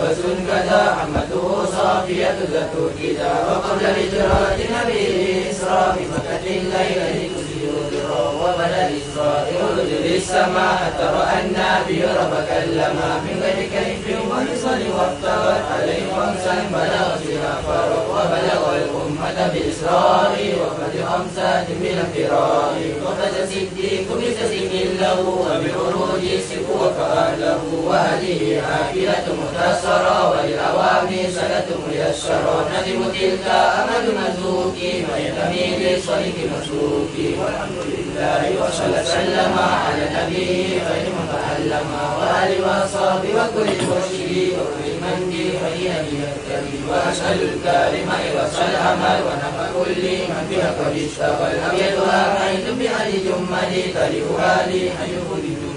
عبس كذا عمته صافية ذات كذا وقبل الهجرة النبي الإسراء بمكة الليلة تسير ذرا وبدا الإسراء يرد للسماء حتى رأى النبي رب كلما من غير كيف ونصل وافترت عليه خمسا بلغ فيها فرق وبلغ الأمة بإسراء وقد خمسات من الفراء وقد صديق بتسليم له وبخروج السك وكأهله وهذه عاقلة مختصرة وللأوامر سنة ميسرة ندم تلك أمل مزوك وينتمي للصديق مسلوك والحمد لله وصلى سلم على النبي خير من تعلم وآل وصحبه وكل المرشد وكل من بخير يهتدي وأسأل الكريم إخلاص العمل ونفع كل من بها قد اشتغل أبيتها حيث بأهل جمل تاريخها لي حيث بجمل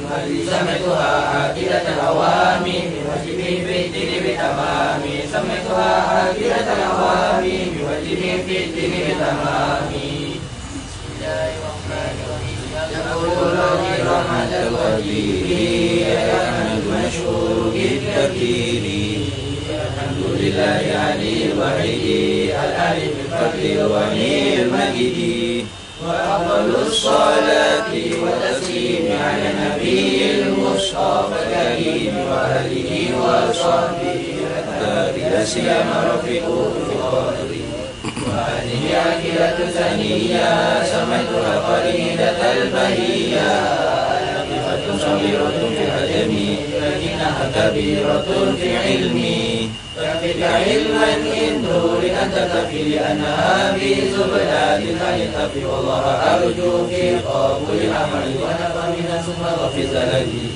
سمعتها عاقلة الأوامر بوجه في الدين بتمام سمعتها عاقلة الأوامر بوجه في الدين بتمام بسم الله الرحمن الرحيم يقول ربي رحمة القدير أحمد مشهور بالكثير الحمد لله علي الوحيد الألف الفقر الغني المجيد وأفضل الصلاة والتسليم على النبي المصطفى الكريم وآله وصحبه حتى إذا سيما رفيقه في القدر وهذه عاقلة ثانية سميتها قريدة البهية لطيفة صغيرة في العجم لكنها كبيرة في علمي تحفظ علما إن دور أن تكفي لأنها بزبدات الخليقة والله أرجو في قبول العمل ونفى من ثم غفي زلدي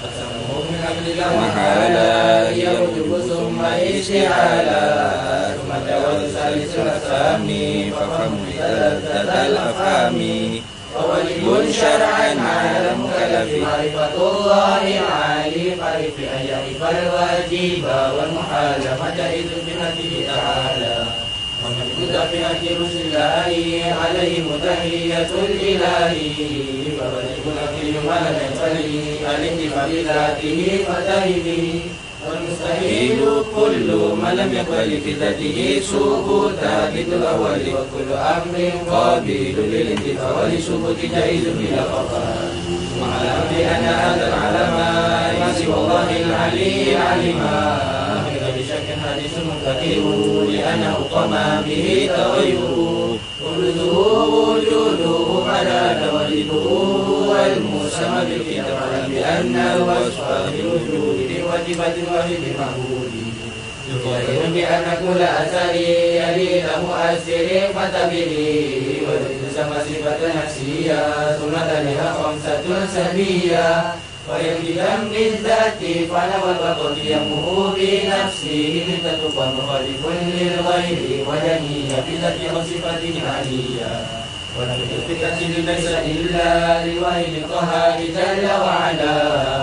أقسمه من أجل محالا يرجو ثم استعالا ثم جاوز ثالث الأسامي ففهم لذة الأفهام وواجب شرعا على المكلف معرفة الله العالي قريب أن يعرف الواجب والمحال فجائز بحقه تعالى ومن كتب في حق رسل الله عليهم تحية الإله فواجب الأخير ما لم ينفلي الانتفاع بذاته فتهبه والمستحيل كل ما لم يقبل في ذاته ثبوت ذات الأول وكل أمر قابل للانتفاع ولثبوت جائز بلا خطأ واعلم بأن هذا العلم ما سوى الله العلي علما من غير شك حديث منكر لأنه قام به تغير وجوده وجوده فلا توجده والمسمى بالكتاب بأن الوصف بالوجود بواجبة وحيد معبود يظاهر بأن كل أثر يلي مؤثر فتبري وتسمى صفة نفسية ثم تليها خمسة سلبية ويلزم بالذات فعل والوقت يمه بنفسه لتتقى مخالف للغير وجنية بذات وصفته عليا ولم الفتنة ليس إلا لوحيد القهار جل وعلا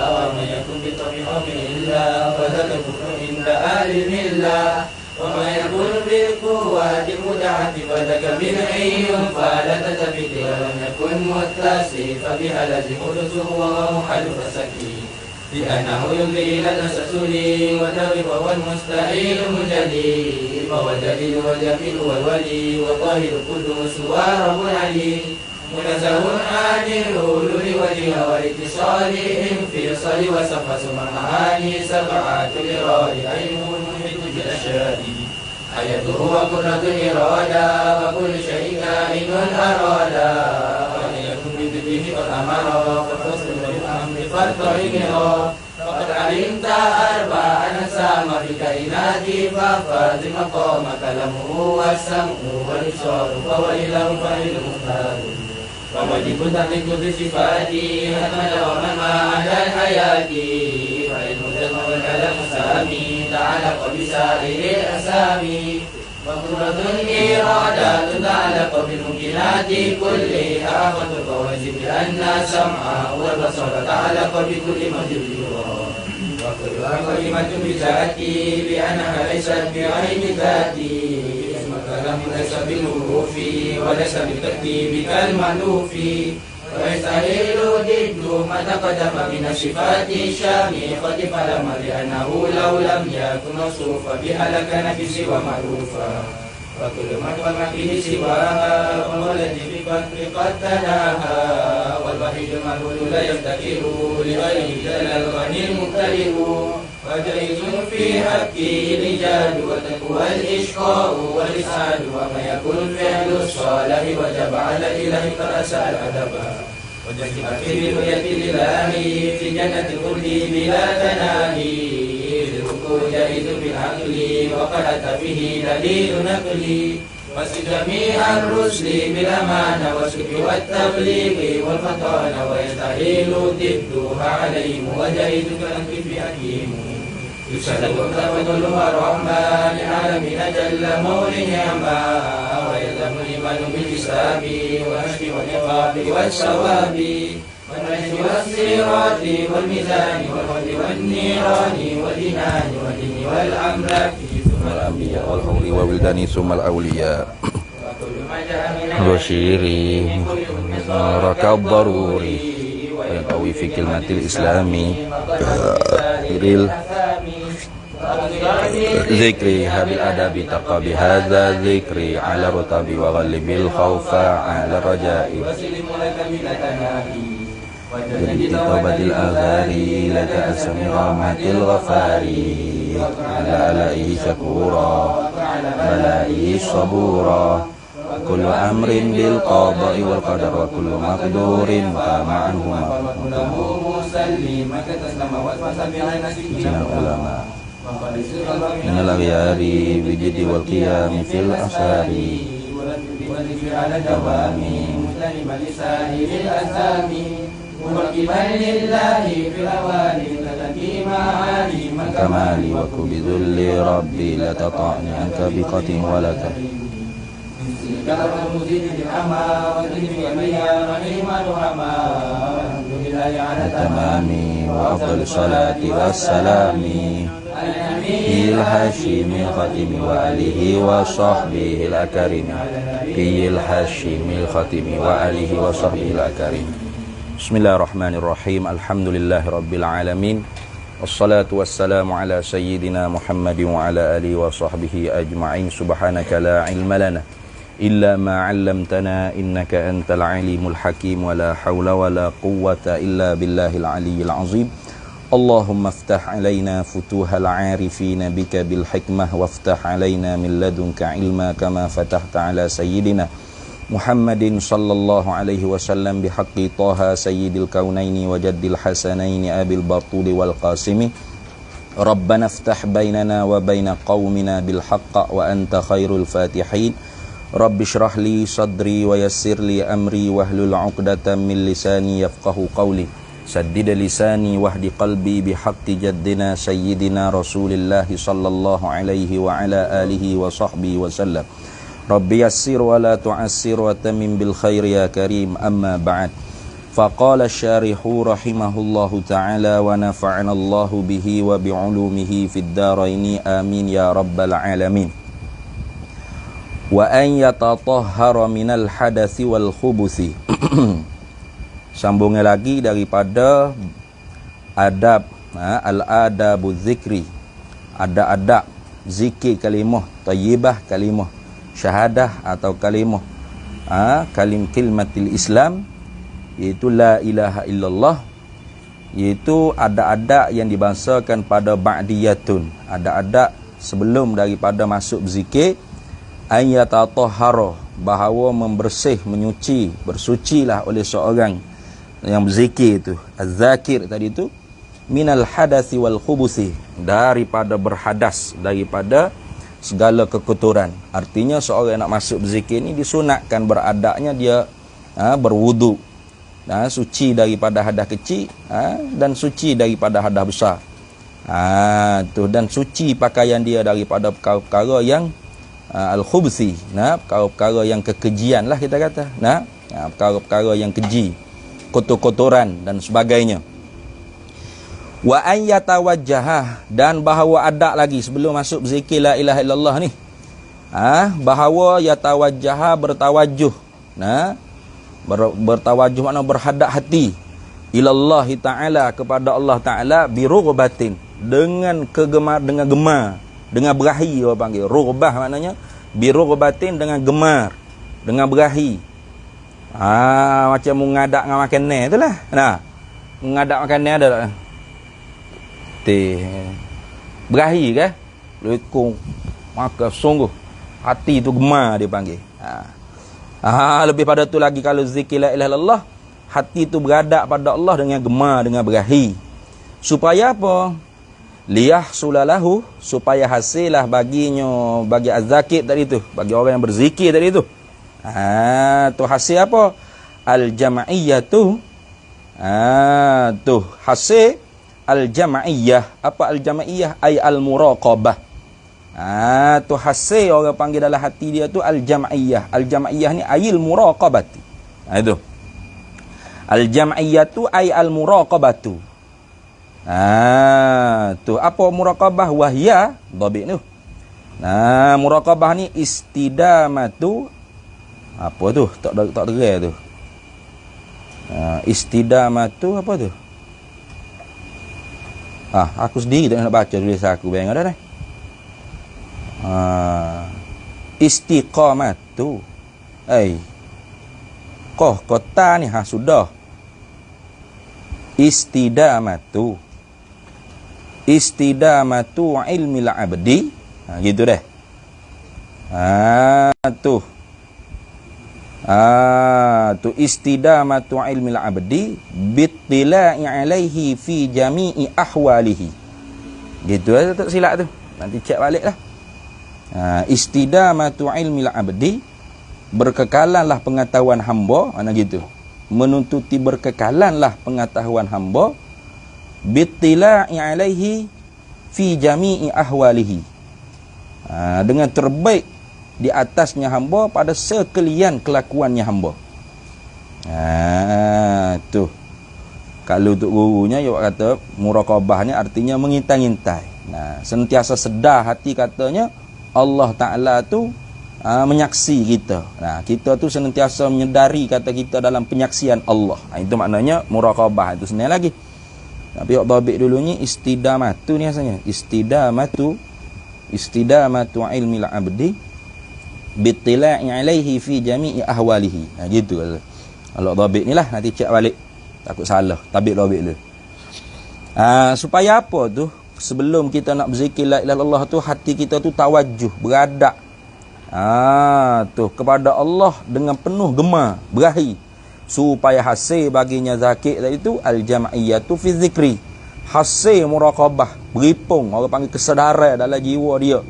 ومن يكن بالطبيعة إلا فذاك الكفر عند أهل الملة وما يكون بالقوات المدعة فذاك بدعي فلا تثبت ولم يكن متصفا بها لازم حدثه ومحل فسكي لأنه يمضي إلى التسلسل والدور وهو المستحيل المجلي فهو الجليل والجميل والولي والطاهر القدوس ورب العلي منزه عن الهلول والجهة والاتصالهم في صل وسفة ثم المعاني سبعة لراء علم المحيط بالأشياء حياته وقرة الإرادة وكل شيء كائن أرادا وأن يكون بذكره قد أمر فالفصل بالأمر فالطريق فقد علمت أربعا سام في الكائنات فافرد مقام كلامه والسمع والإبصار فهو إله فاعل مختار وواجب تحقيق بصفات حتما دوما ما عدا الحياة فإن الجسم والكلام سامي تعلق بسائر الأسامي وقدرة الإرادة تتعلق بالممكنات كلها وتتوجب بأن السمع والبصر تعلق بكل موجود وكلها كلمة بذاتي بأنها ليست بعين ذاتي اسم الكلام ليس بالحروف وليس بالترتيب كالمألوف ويستحيل ضد ما تقدم من الصفات الشامخة فلما لأنه لو لم يكن موصوفا بها لكان بسوى معروفا وكل ما قام به سواها فهو الذي في الفقر قد تناهى والوحيد المعبود لا يفتقر لغيره جل الغني المقتدر وجائز في حقه الإيجاد وتقوى الإشقاء والإسعاد وما يكون فعل الصالح وجب على الإله فرأس الأدب وجب في رؤية الإله في جنة الخلد بلا تناهي الركوع جائز بالعقل وقد أتى به دليل نقلي وسد جميع الرسل بالأمانة والصدق والتبليغ والفطانة ويستحيل ضدها عليهم وجائز كالأنف في حكيم يسأل وتفضل الرحمن العالمين جل مولي نعما ويلزم الإيمان بالحساب والنشر والعقاب والثواب والنجم والصراط والميزان والخلد والنيران والجنان والجن والأملاك ثم الأنبياء والحور وولدان ثم الأولياء وكل ما جاء من وشيري ركب ضروري وينقوي في كلمة الإسلام ذكري بالأدب تقى بهذا ذكري على رتب وغلب الخوف على الرجاء jadi taubatil aghari la ta'asami rahmatil ghafari ala alaihi syakura balaihi sabura kullu amrin bil qada'i wal qadar wa kullu maqdurin kama anhu muslimin ulama minal aghyari bijidi wal qiyam fil asari tawami مراقبا لله في الأواني تتقي معالي كمالي وكبذل ربي لا تطعني عنك بقة ولا تمامي وأفضل الصلاة والسلام في الحشيم الختم وآله وصحبه الأكرم في الحشيم الختم وآله وصحبه الأكرم Bismillahirrahmanirrahim. Alhamdulillahirabbil alamin. Wassalatu wassalamu ala sayyidina Muhammadin wa ala alihi wa sahbihi ajma'in. Subhanaka la ilma lana illa ma 'allamtana innaka antal alimul hakim wa la haula wa la quwwata illa billahil aliyyil azim. Allahumma iftah 'alaina futuhal 'arifin bika bil hikmah waftah 'alaina min ladunka ilma kama fatahta 'ala sayyidina Muhammadin sallallahu alaihi wasallam bihaqqi Taha sayyidil kaunaini wa jaddil hasanaini abil batuli wal qasimi Rabbana iftah bainana wa baina qaumina bil haqq wa anta khairul fatihin Rabbi shrah li sadri wa yassir li amri wahlul 'uqdatam min lisani yafqahu qawli saddid lisani wahdi qalbi bihaqqi jaddina sayyidina Rasulillahi sallallahu alaihi wa ala alihi wa sahbihi wasallam Rabbi yassir wa la tu'assir wa tamim bil khair ya karim amma ba'd faqala syarihu rahimahullahu ta'ala wa nafa'ana Allahu bihi wa bi'ulumihi fid daraini amin ya rabbal alamin wa an yatatahhara minal hadathi wal khubuthi sambungnya lagi daripada adab al-adabu zikri adab zikir kalimah tayyibah kalimah syahadah atau kalimah kalimatil Islam iaitu la ilaha illallah iaitu ada yang dibahasakan pada ba'diyatun ada sebelum daripada masuk zikir ayatatahhara bahawa membersih menyuci bersucilah oleh seorang yang berzikir itu az-zakir tadi itu minal hadathi wal khubuthi daripada berhadas daripada segala kekotoran. Artinya seorang yang nak masuk berzikir ni disunatkan beradabnya dia berwudu, suci daripada hadas kecil dan suci daripada hadas besar. Dan suci pakaian dia daripada perkara-perkara yang al-khubthi, perkara-perkara yang kekejian lah kita kata. Perkara-perkara yang keji, kotor-kotoran dan sebagainya. Wa an yatawajjaha dan bahawa ada lagi sebelum masuk zikir la ilaha illallah ni bahawa yatawajjaha bertawajuh Bertawajuh makna berhadap hati ilallahi ta'ala, kepada Allah Ta'ala, birugbatin, dengan kegemar, dengan gemar, dengan berahi orang panggil. Rugbah maknanya birugbatin, dengan gemar, dengan berahi. Macam mengadak dengan makanan tu lah. Nah, mengadak makanan ada tak? Berahi ke? Lekung. Maka sungguh hati tu gemar dia panggil. Lebih pada tu lagi, kalau zikir la ilaha illallah, hati tu beradab pada Allah dengan gemar, dengan berahi. Supaya apa? Liyahsulalahu, supaya hasillah baginya, bagi az-zakir tadi tu, bagi orang yang berzikir tadi tu. Tu hasil apa? Al-jam'iyyatu. Tu hasil al-jam'iyyah. Apa al-jam'iyyah? Ay al-muraqabah. Tu hasil orang panggil dalam hati dia tu al-jam'iyyah. Al-jam'iyyah ni ayil muraqabati. Itu. Al-jam'iyyatu ay al-muraqabatu. Tu apa muraqabah? Wahya dhabit tu. Muraqabah ni istidamatu. Apa tu? Tak terai tu. Istidamatu apa tu? Aku sendiri tak nak baca tulisan aku, bayang ada dah. Istiqamatu. Kota ni sudah. Istidamatu ilmil abdi. Gitu deh. Tu istidamatu ilmil abdi bittila'i alaihi fi jami'i ahwalihi. Gitu aja, tak silap tu. Nanti cek balik lah. Istidamatu ilmil abdi, berkekalanlah pengetahuan hamba, mana gitu. Menuntuti berkekalanlah pengetahuan hamba bittila'i alaihi fi jami'i ahwalihi. Dengan terbaik di atasnya hamba pada sekalian kelakuannya hamba. Tu. Kalau untuk gurunya dia kata muraqabah ni artinya mengintai-intai. Sentiasa sedar hati katanya Allah Ta'ala tu menyaksi kita. Kita tu senantiasa menyedari kata kita dalam penyaksian Allah. Itu maknanya muraqabah itu senang lagi. Tapi awak dhabit dulunya istidamatu ni asalnya. Istidamatu ilmil abdi bittila'i alaihi fi jami'i ahwalihi. Gitu kalau dhabit ni lah, nanti cek balik, takut salah tabik dhabit dulu. Supaya apa tu? Sebelum kita nak berzikir la ilaha illallah tu, hati kita tu tawajuh, beradab tu kepada Allah dengan penuh gemar, berahi, supaya hasil baginya zakir tadi tu al-jam'iyyatu fi zikri, hasil muraqabah, beripung, orang panggil kesedaran dalam jiwa dia,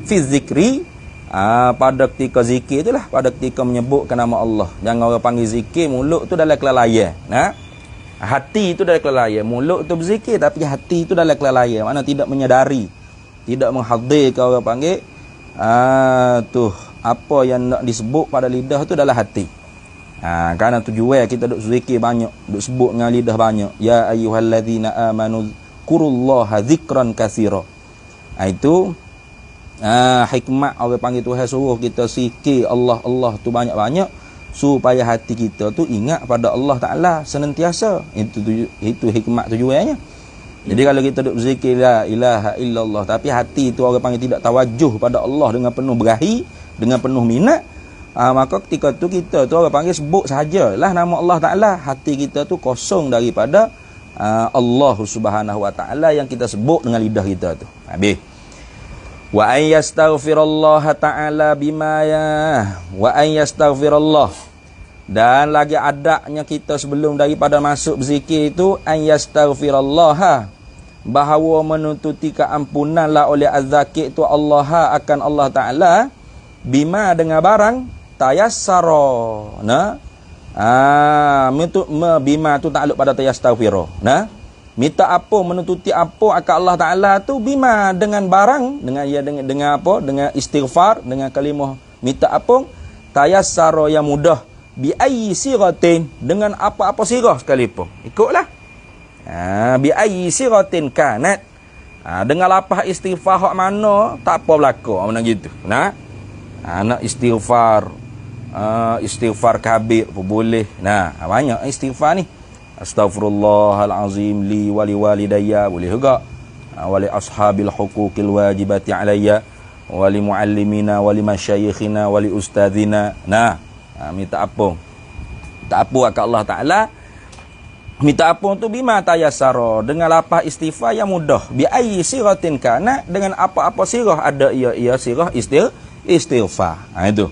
fi zikri, pada ketika zikir itulah, pada ketika menyebutkan nama Allah. Jangan orang panggil zikir mulut tu dalam kelalaian, hati itu dalam kelalaian. Mulut tu berzikir tapi hati itu dalam kelalaian, makna tidak menyadari, tidak menghadirkan orang panggil tu apa yang nak disebut pada lidah tu dalam hati. Kerana tujuan kita duk zikir banyak, duk sebut dengan lidah banyak, ya ayyuhallazina amanu kurullaha zikran katsira. Itu hikmat orang panggil Tuhan suruh kita zikir Allah tu banyak-banyak, supaya hati kita tu ingat pada Allah Ta'ala senantiasa. Itu hikmat tujuannya. Jadi kalau kita duk berzikir la ilaha illallah tapi hati tu orang panggil tidak tawajuh pada Allah dengan penuh berahi, dengan penuh minat, maka ketika tu kita tu orang panggil sebut sajalah nama Allah Ta'ala, hati kita tu kosong daripada Allah Subhanahu Wa Ta'ala yang kita sebut dengan lidah kita tu. Habis. Wa ay yastaghfirullah ta'ala bima wa ay yastaghfirullah, dan lagi adaknya kita sebelum daripada masuk berzikir itu ay yastaghfirullah, bahawa menuntuti keampunanlah oleh az-zakir itu Allah akan Allah Ta'ala, bima dengan barang tayassara. Bima tu takluk pada tayastaghfira. Minta apa, menuntuti apa akan Allah Ta'ala tu bima dengan barang, dengan apa, dengan istighfar, dengan kalimah minta apa, tayassara yang mudah, bi ayyi siratin, dengan apa-apa sirah sekalipun. Ikutlah. Bi ayyi siratin kanat. Dengan lapah istighfar hak mana tak apa berlaku, mana gitu. Nak istighfar istighfar kabir pun boleh. Nah, banyak istighfar ni. Astaghfirullahalazim li wa li walidayya boleh juga. Wa li ashabil huquqil wajibati alayya wa li muallimina wa li masyayikhina wa li ustadzina. Nah, minta apa? Tak apa kat Allah Taala. Minta apa tu bima tayassara, dengan lapah istighfar yang mudah. Bi ayyi siratin kana, dengan apa-apa sirah ada ia sirah istighfar. Itu.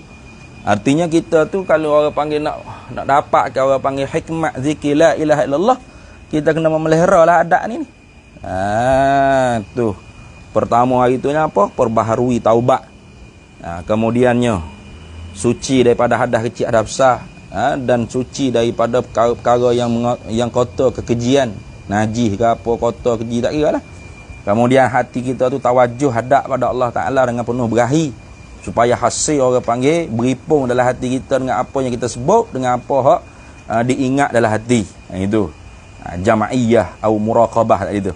Artinya kita tu kalau orang panggil nak dapat ke orang panggil hikmat zikir la ilaha illallah, kita kena memelihara lah adab ni. Tu. Pertama hari tu apa? Perbaharui taubat. Kemudiannya suci daripada hadas kecil hadas besar. Dan suci daripada perkara yang kotor, kekejian, najis ke apa, kotor, keji, tak kira lah. Kemudian hati kita tu tawajuh hadap pada Allah Ta'ala dengan penuh berahi, supaya hasil orang panggil beripung dalam hati kita dengan apa yang kita sebut, dengan apa diingat dalam hati. Itu jama'iyah atau muraqabah itu.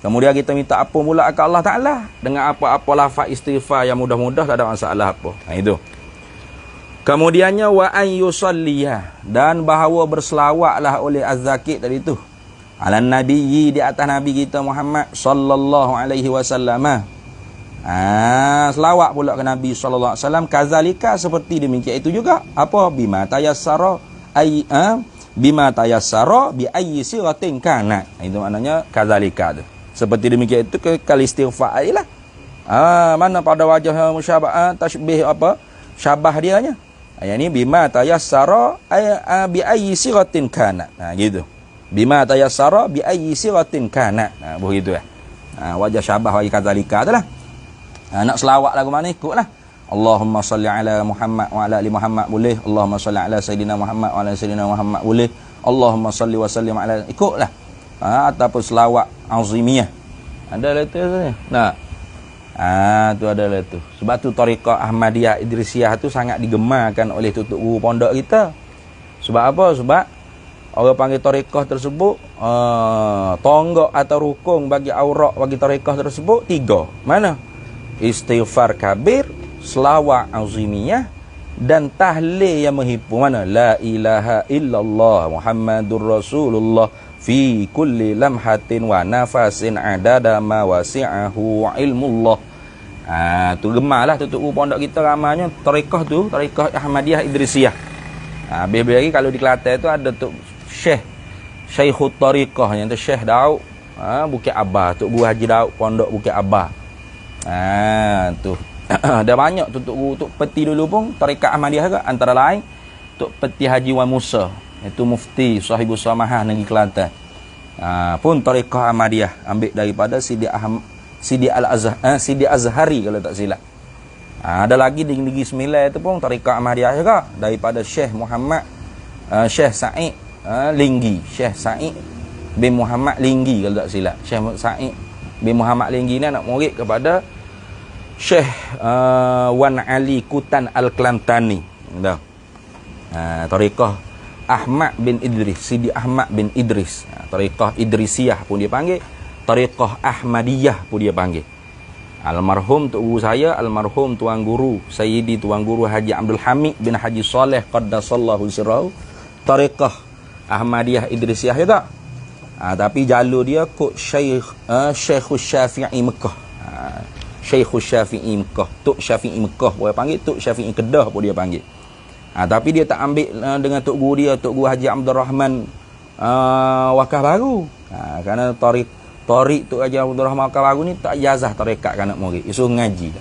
Kemudian kita minta apa pula ke Allah Ta'ala dengan apa-apa lafaz istighfar yang mudah-mudah, tak ada masalah apa. Itu. Kemudiannya wa an yusalliya, dan bahawa berselawatlah oleh az-zakir tadi tu ala nabiyyi, di atas nabi kita Muhammad sallallahu alaihi wasallam. Selawat pula ke nabi sallallahu alaihi wasallam, kazalika seperti demikian itu juga apa bima tayassara bima tayassara bi ayyi siratin kana. Itu maknanya kazalika tu. Seperti demikian itu ke kali istighfar ialah. Mana pada wajah musyabah tasbih apa? Syabah dianya. Ayat ni bima tayassara bi ayyi siratin kana. Gitu. Bima tayassara bi ayyi siratin kana. Begitu wajah syabah wajah kadzalika itulah. Nak selawat lagu mana ikutlah. Allahumma salli ala Muhammad wa ala ali Muhammad boleh. Allahumma salli ala sayidina Muhammad wa ala sayidina Muhammad boleh. Allahumma salli wa sallim ala, ikutlah. Ataupun selawat azimiyah. Ada letter tu. Nah. Tu adalah tu. Sebab tu tariqah Ahmadiyah Idrisiyah tu sangat digemarkan oleh tutup guru pondok kita. Sebab apa? Sebab orang panggil tariqah tersebut tonggak atau rukun bagi aurak bagi tariqah tersebut 3. Mana? Istighfar kabir, selawat azimiyah, dan tahlil yang menghibur. Mana? La ilaha illallah Muhammadur Rasulullah fi kulli lamhatin wa nafasin adada ma wasi'ahu ilmullah. Tu gemarlah tutup pondok kita ramanya tariqah tu, tariqah Ahmadiyah Idrisiyah. Habis-habis lagi kalau di Kelantan tu ada tu Syekhut Tariqah yang tu Syekh Daud Bukit Abah, Tok Guru Haji Daud Pondok Bukit Abah. Tu ada banyak tutup guru Tok Peti dulu pun tariqah Ahmadiyah juga, antara lain Tok Peti Haji Wan Musa, itu mufti Sahibus Samahah negeri Kelantan. Pun tariqah Ahmadiyah ambil daripada Sidi Azhari kalau tak silap. Ada lagi di Negeri Sembilan itu pun tariqah Ahmadiyah juga, daripada Syekh Muhammad Syekh Said Linggi, Syekh Said bin Muhammad Linggi kalau tak silap. Syekh Said bin Muhammad Linggi ni anak murid kepada Syekh Wan Ali Kutan Al-Klantani. Tariqah Ahmad bin Idris, Sidi Ahmad bin Idris. Tariqah Idrisiyah pun dia panggil, tariqah Ahmadiyah pun dia panggil. Almarhum tok guru saya, almarhum tuan guru Sayyidi tuan guru Haji Abdul Hamid bin Haji Saleh qaddasallahu sirrahu, tariqah Ahmadiyah Idrisiyah juga. Tapi jalur dia kod Syekhus Syafi'i Mekah. Syekhus Syafi'i Mekah, Tok Syafi'i Mekah boleh panggil, Tok Syafi'i Kedah pun dia panggil. Tapi dia tak ambil dengan tok guru dia, tok guru Haji Abdul Rahman Wakaf Baru. Kerana tarik Tok Haji Abdul Rahman Wakaf Baru ni tak ijazah tarekat kan anak murid. Dia suruh ngaji.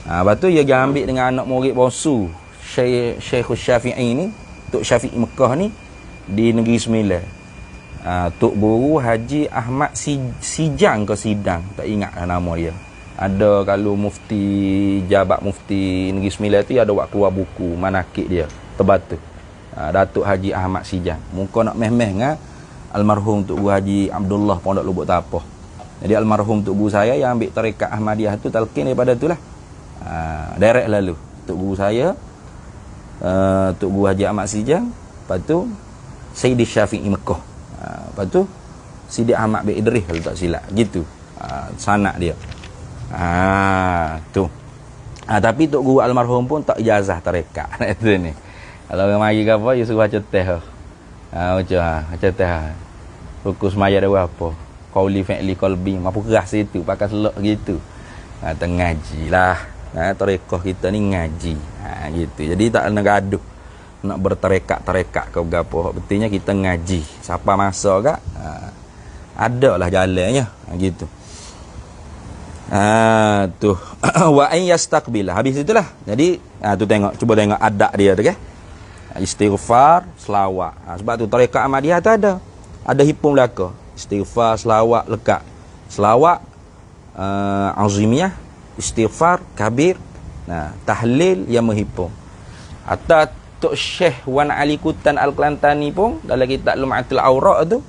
Lepas tu dia ambil dengan anak murid bosu Syekhus Syafi'i ni, Tok Syafi'i Mekah ni di Negeri Sembilan. Tok Guru Haji Ahmad Sijang ke Sidang, tak ingat nama dia. Ada kalau mufti jabat mufti Negeri Sembilan tu ada buat keluar buku manakib dia terbatuk. Datuk Haji Ahmad Sijang. Muka nak meh-meh dengan almarhum Tok Guru Haji Abdullah Pondok Lubuk Tapah. Jadi almarhum Tok Guru saya yang ambil tarekat Ahmadiyah tu talqin daripada itulah. Direct lalu Tok Guru saya Tok Guru Haji Ahmad Sijang, lepas tu Sayyidi Syafi'i Mekah, lepas tu Sidi Ahmad bin Idris kalau tak silap gitu. Sanak dia. Tu. Tapi tok guru almarhum pun tak ijazah tarekat. Itu ni. Kalau orang mari ke apa, dia suruh baca teh. Baca teh. Rukun semaya ada berapa? Qauli fi'li qalbi, mampu keras situ, pakai selok gitu. Ngajilah. Tarekat kita ni ngaji. Gitu. Jadi tak nak gaduh. Nak bertarekat-tarekat ke berapa. Betulnya kita ngaji. Siapa masa kak? Ada lah jalannya. Gitu. Tu wa an yastaqbila. Habis itulah. Jadi tu tengok, cuba tengok adab dia tu kan. Istighfar, selawat. Sebab tu tarekat Ahmadiyah tu ada hipung belaka. Istighfar, selawat lekat. Selawat azimiyah, istighfar kabir. Tahlil yang menghipung. Atau Tok Syekh Wan Ali Kutan Al-Kelantani pun dalam kitab Lum'atul Awra' tu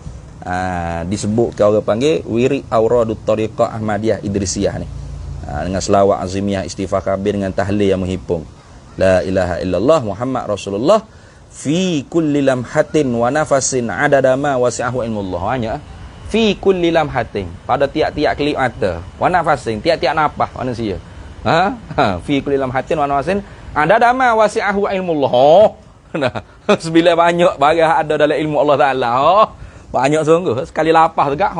disebut ke orang panggil wirid auradut tariqah Ahmadiyah Idrisiyah ni. Dengan selawat azimiyah, istighfar kabir dengan tahlil yang menghipung. La ilaha illallah Muhammad Rasulullah fi kulli lamhatin wa nafasin adada ma wasi'ahu ilmullah. Hanya fi kulli lamhatin, pada tiap-tiap kelip mata, wa nafasin, tiap-tiap nafas manusia. Fi kulli lamhatin wa nafasin adada ma wasi'ahu ilmullah. Sebilah banyak barang ada dalam ilmu Allah Taala. Banyak sungguh. Sekali lapar tegak.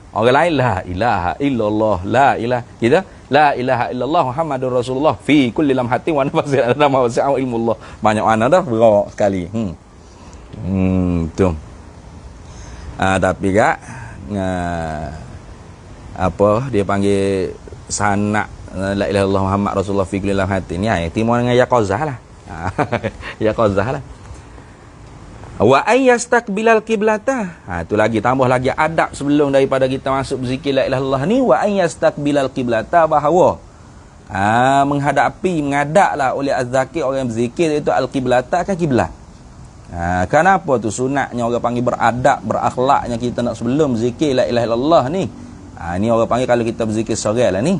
Orang lain la ilaha illallah, la ilaha kita la ilaha illallah Muhammadur Rasulullah fi kulli lamhatin wa nafasin adada ma wasi'ahu ilmullah. Banyak mana dah berawak sekali. Tu. Tapi kak apa dia panggil sanak la ilaha illallah Muhammad Rasulullah fi kulli lamhatin ni timur dengan yaqazah lah. Yaqazah lah. Wa ayyastaqbilal qiblata. Tu lagi tambah lagi adab sebelum daripada kita masuk berzikir la ilaha illallah ni. Wa ayyastaqbilal qiblata, bahawa menghadaplah oleh az-zakir, orang yang berzikir itu al-qiblata kan kiblat. Kenapa tu sunatnya orang panggil beradab, berakhlaknya kita nak sebelum berzikir la ilaha illallah ni. Ni orang panggil kalau kita berzikir seorang lah ni.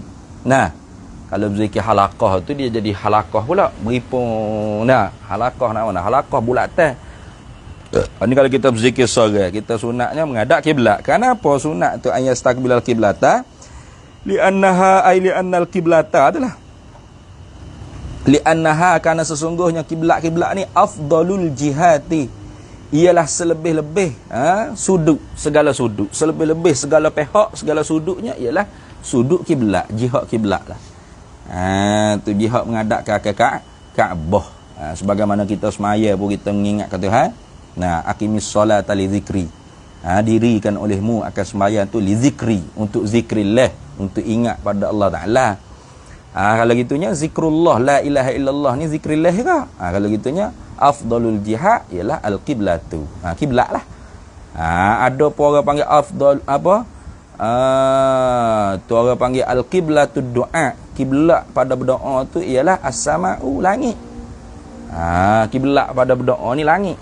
Kalau berzikir halaqah tu dia jadi halaqah pula, beripung. Halaqah nak mana? Halaqah bulatan. Ini kalau kita berzikir seorang, kita sunatnya menghadap kiblat. Kenapa sunat tu ayastaqbilal qiblata? Li'annaha ay li'annal qiblata adalah li'annaha, karena sesungguhnya kiblat-kiblat ni afdalul jihati, ialah selebih-lebih sudut, segala sudut, selebih-lebih segala pihak, segala sudutnya ialah sudut kiblat, jihad kiblat lah. Tu jihad menghadap ke Kaabah. Sebagaimana kita semaya pun kita mengingat ke Tuhan. Aqimis solata li zikri. Dirikan olehmu akan sembahyang tu li zikri, untuk zikrillah, untuk ingat pada Allah Taala. Kalau gitunya zikrullah la ilaha illallah ni zikrillah ke? Kalau gitunya afdalul jihad ialah al-qiblatu. Kiblat lah. Ada pun orang panggil afdal apa? Tu orang panggil al-qiblatu du'a. Kiblat pada berdoa tu ialah as-sama'u, langit. Kiblat pada berdoa ni langit.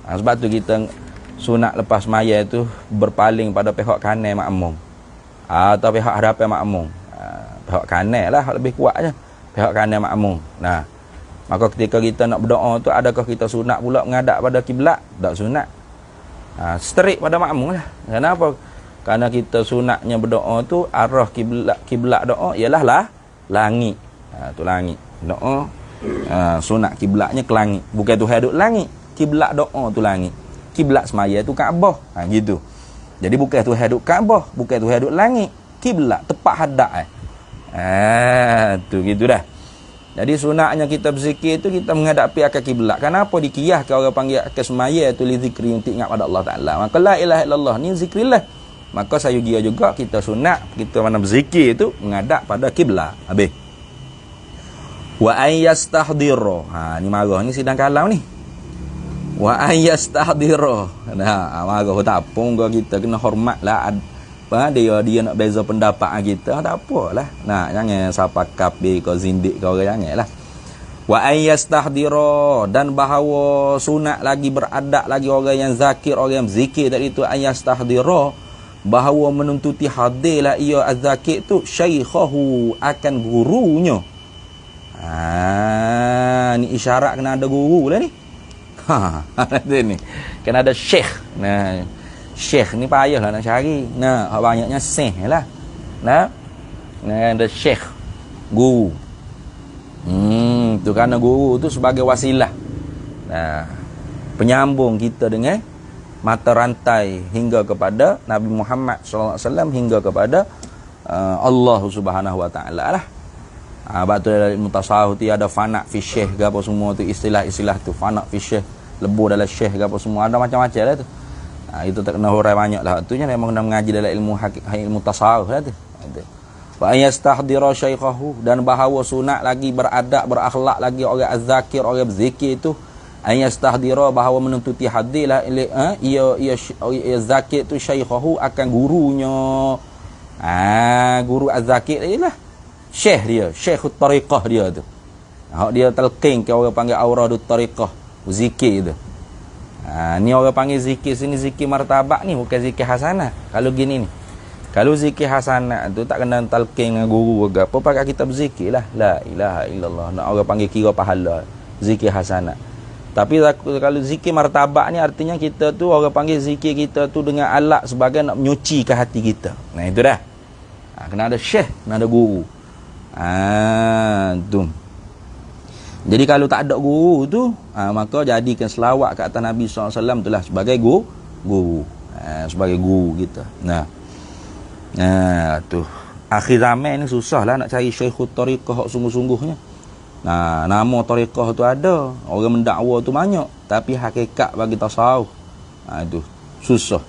Sebab tu kita sunat lepas maya tu berpaling pada pihak kanan makmum atau pihak hadapan makmum. Pihak kanan lah lebih kuatnya, pihak kanan makmum. Maka ketika kita nak berdoa tu, adakah kita sunat pula menghadap pada kiblat? Tak sunat. Straight pada makmum lah. Kenapa? Karena kita sunatnya berdoa tu arah kiblat doa ialah langit. Tu langit. Doa sunat kiblatnya ke langit. Bukan tu hadut langit. Kiblat doa tu langit. Kiblat semaya tu Kaabah. Gitu. Jadi bukan tu hadut Kaabah, bukan tu hadut langit. Kiblat tepat hadap. Tu gitu dah. Jadi sunatnya kita berzikir tu kita menghadapi akan kiblat. Kenapa dikiyahkan orang panggil akan semaya tu li zikri, untuk ingat pada Allah Taala. Maka la ilaha illallah ni zikrillah. Maka saya juga kita sunat kita mana berzikir tu menghadap pada kiblat. Habis. Wa ayyastahdira. Ni marah ni sidang kalam ni. Wa ayyastahdira. Marah tak apa, kita kena hormatlah. Dia nak beza pendapat kita, tak apalah. Jangan siapa kafir ke zindik ke orang, janganlah. Wa ayyastahdira, dan bahawa sunat lagi beradab lagi orang yang zakir, orang yang zikir tadi tu ayyastahdira, bahawa menuntuti hadirlah ia az-zakir tu syaikhahu, akan gurunya. Ni isyarat kena ada guru lah ni. Ni kena ada syekh. Syekh ni payah lah nak cari. Banyaknya syekh lah. Ada syekh, guru. Tu kerana guru tu sebagai wasilah. Penyambung kita dengan mata rantai hingga kepada Nabi Muhammad SAW, hingga kepada Allah Subhanahu Wa Taala lah. Sebab tu dalam ilmu tasawuf tu ada fana' fi syekh ke apa semua tu, istilah-istilah tu, fana' fi syekh, lebur dalam syekh ke apa semua, ada macam-macam lah tu. Itu tak kena hurai banyak lah. Tu memang kena mengaji dalam ilmu tasawuf lah tu. Wa yastahdira syaikhahu, dan bahawa sunat lagi beradab berakhlak lagi orang az-zakir, orang berzikir itu, yastahdira bahawa menuntuti hadir lah ia zakir tu syaikhahu akan gurunya. Guru az-zakir ialah syekh dia, syekhut tariqah dia tu. Dia talqin ke orang panggil auradut tariqah, zikir tu. Ni orang panggil zikir sini zikir martabak ni, bukan zikir hasanah. Kalau gini ni, kalau zikir hasanah tu tak kena talqin dengan guru ke apa, pakai kitab zikir lah, la ilaha illallah. Nak orang panggil kira pahala, zikir hasanah. Tapi kalau zikir martabak ni artinya kita tu, orang panggil zikir kita tu dengan alat sebagai nak menyucikan hati kita. Nah itu dah. Kena ada syekh, kena ada guru. Tu. Jadi kalau tak ada guru tu, maka jadikan selawat ke atas Nabi SAW tu lah sebagai guru. Sebagai guru kita. Tu. Akhir zaman ni susah lah nak cari syekhut tariqah sungguh-sungguhnya. Nama tariqah tu ada, orang mendakwa tu banyak, tapi hakikat bagi tasawuf tu susah.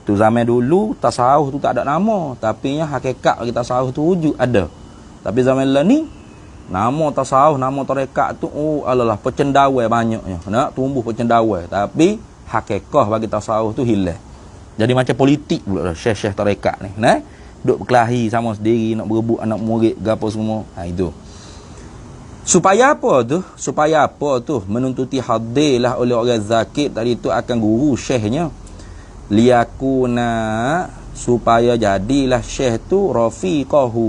Tu zaman dulu tasawuf tu tak ada nama, tapi hakikat bagi tasawuf tu wujud ada. Tapi zaman lah ni nama tasawuf, nama tarekat tu alalah percendawai banyaknya. Nak tumbuh percendawai, tapi hakikat bagi tasawuf tu hilang. Jadi macam politik pula syekh-syekh tarekat ni. Duk berkelahi sama sendiri, nak berebut anak murid gapo semua. Itu. Supaya apa tu? Supaya apa tu? Menuntuti hadirlah oleh orang zakir tadi tu akan guru syekhnya. Liyakuna, supaya jadilah syekh tu rafiqahu,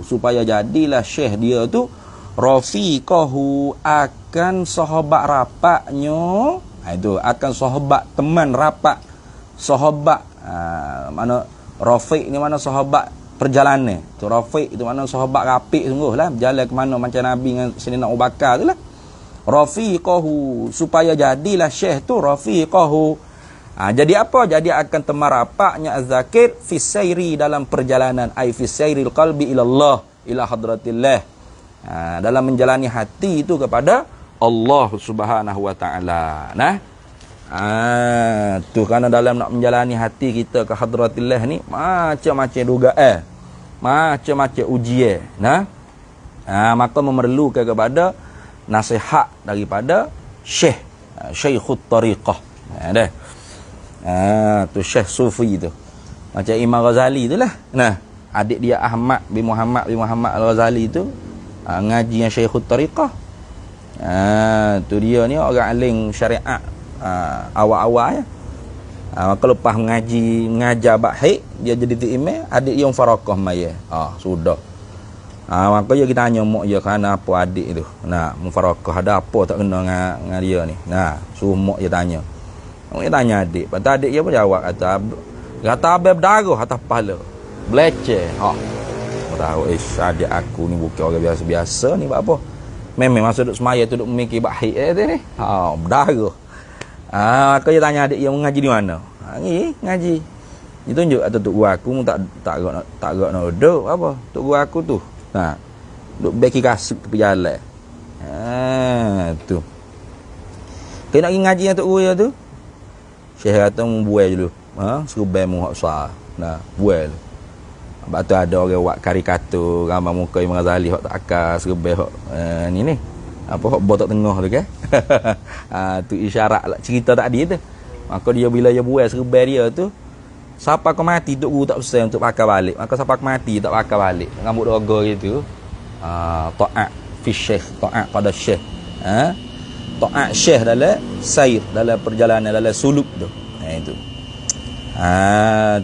supaya jadilah syekh dia tu rafiqahu, akan sahabat rapatnya. Itu akan sahabat, teman rapat, sahabat. Mana rafiq ni mana sahabat perjalanan tu, rafiq itu mana sahabat rapik sungguh lah, berjalan ke mana macam Nabi dengan Sayyidina Abu Bakar tu lah. Rafiqahu, supaya jadilah syekh tu rafiqahu. Jadi apa? Jadi akan teman rapaknya az-zakir fi sayri, dalam perjalanan, ai fi sayril qalbi ila Allah, ila hadratillah, dalam menjalani hati itu kepada Allah Subhanahu Wa Taala. Tu kerana dalam nak menjalani hati kita ke hadratillah ni macam-macam dugaan, macam-macam ujian. Maka memerlukan kepada nasihat daripada syekh, syekhut tariqah. Tu syekh sufi tu, macam Imam Ghazali tu lah. Adik dia Ahmad bin Muhammad Al-Ghazali tu ngaji yang syekhut tariqah. Tu dia ni orang alim syariat awal-awal ya. Maka lepas mengajar bahik, dia jadi imam, adik dia mufarakah maya. Sudah. Maka dia kita tanya mak dia kerana apa adik tu. Mufarakah ada apa tak kena dengan dia ni. Suruh mak dia tanya. Mak dia tanya adik. Lepas adik dia pun jawab kata abang berdarah atas kepala. Beleceh. Tahu adik aku ni bukan orang biasa-biasa ni, buat apa? Memang masa duduk semaya tu duduk memikir bahik ni. Berdarah. Maka dia tanya adik dia mengaji di mana? Ngaji. Dia tunjuk atau tok guru aku tak agak nak duduk apa. Tok guru aku tu. Duk beki kasut tepi jalan. Tu. Kau nak pergi ngaji dengan tok guru dia tu? Syekh kata buai dulu. Suruh bai mu hak besar. Buai dulu. Sebab tu ada orang buat karikatur gambar muka Imam Ghazali hak tak akal, suruh bai hak ni. Apa hak botak tengah tu kan. Tu isyarat lah cerita tadi tu. Maka dia bila dia buai serbai dia tu, siapa kau mati tok guru tak usah untuk pakai balik. Maka siapa kau mati tak pakai balik. Rambut roga gitu. Taat fi syekh, taat pada syekh. Taat syekh dalam sair, dalam perjalanan, dalam suluk tu. Itu.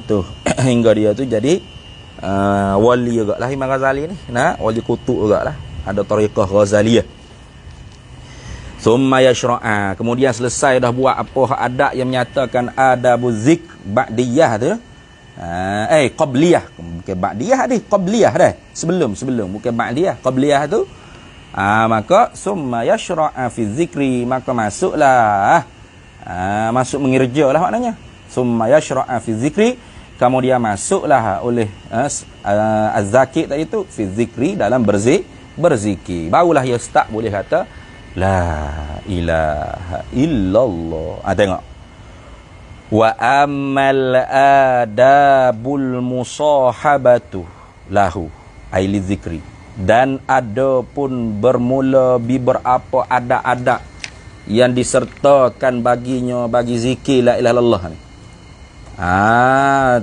Tu hingga dia tu jadi wali juga lah Imam Ghazali ni. Wali kutub juga lah. Ada tariqah Ghazaliyah. Summa yashra'a, kemudian selesai dah buat apa adat yang menyatakan adabuz zik ba'diyah tu. Qabliyah, bukan bukan ba'diyah dah, qabliyah dah. Sebelum bukan ba'diyah, qabliyah tu. Maka summa yashra'a fi dzikri, maka masuklah. Masuk mengerjalah maknanya. Summa yashra'a fi dzikri, kemudian masuklah oleh az-zakir tadi tu fi dzikri, dalam berzikir. Barulah ia start boleh kata la ilaha illallah. Tengok. Wa ammal adabul musahabatu lahu ai lidzikri, dan ada pun bermula beberapa adab-adab yang disertakan baginya bagi zikir la ilaha illallah ni.